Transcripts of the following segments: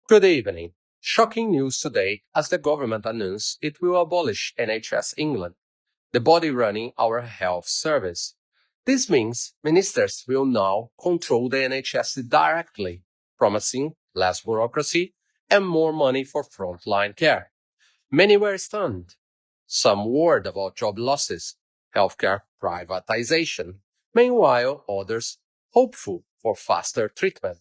Good evening. Shocking news today as the government announced it will abolish NHS England, the body running our health service. This means ministers will now control the NHS directly, promising less bureaucracy and more money for frontline care. Many were stunned. Some worried about job losses, healthcare privatization. Meanwhile, others hopeful for faster treatment.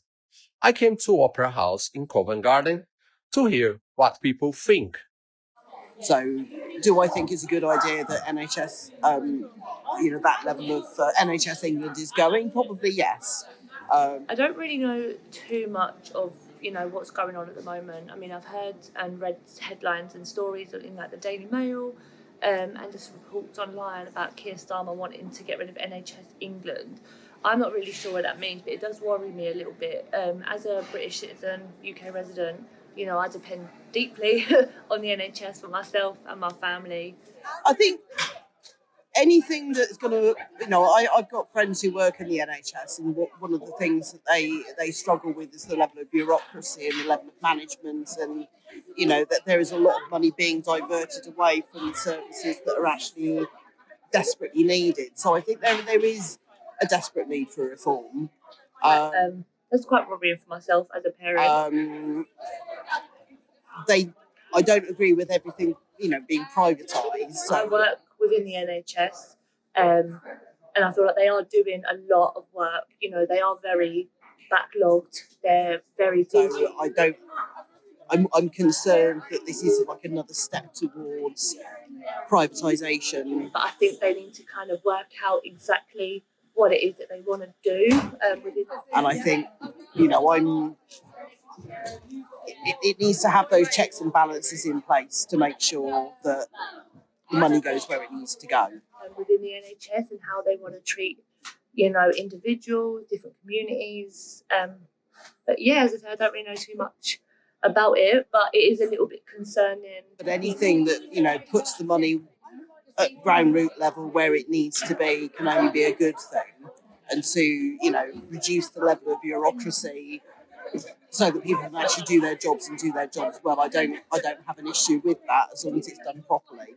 I came to Opera House in Covent Garden to hear what people think. So, do I think it's a good idea that NHS, that level of NHS England is going? Probably yes. I don't really know too much of what's going on at the moment. I mean, I've heard and read headlines and stories in like the Daily Mail, and just reports online about Keir Starmer wanting to get rid of NHS England. I'm not really sure what that means, but it does worry me a little bit. As a British citizen, UK resident, I depend deeply on the NHS for myself and my family. I think anything that's going to, I've got friends who work in the NHS, and one of the things that they struggle with is the level of bureaucracy and the level of management, and that there is a lot of money being diverted away from the services that are actually desperately needed. So I think there is a desperate need for reform. That's quite worrying for myself as a parent. I don't agree with everything being privatised. So. I work within the NHS, and I feel like they are doing a lot of work. They are very backlogged. They're very busy. So I'm concerned that this is like another step towards privatisation. But I think they need to kind of work out exactly what it is that they want to do within. And I think it needs to have those checks and balances in place to make sure that the money goes where it needs to go. Within the NHS and how they want to treat, individuals, different communities. But yeah, as I said, I don't really know too much about it, but it is a little bit concerning. But anything that, puts the money at ground root level where it needs to be can only be a good thing. And to, reduce the level of bureaucracy so that people can actually do their jobs and do their jobs well. I don't have an issue with that as long as it's done properly.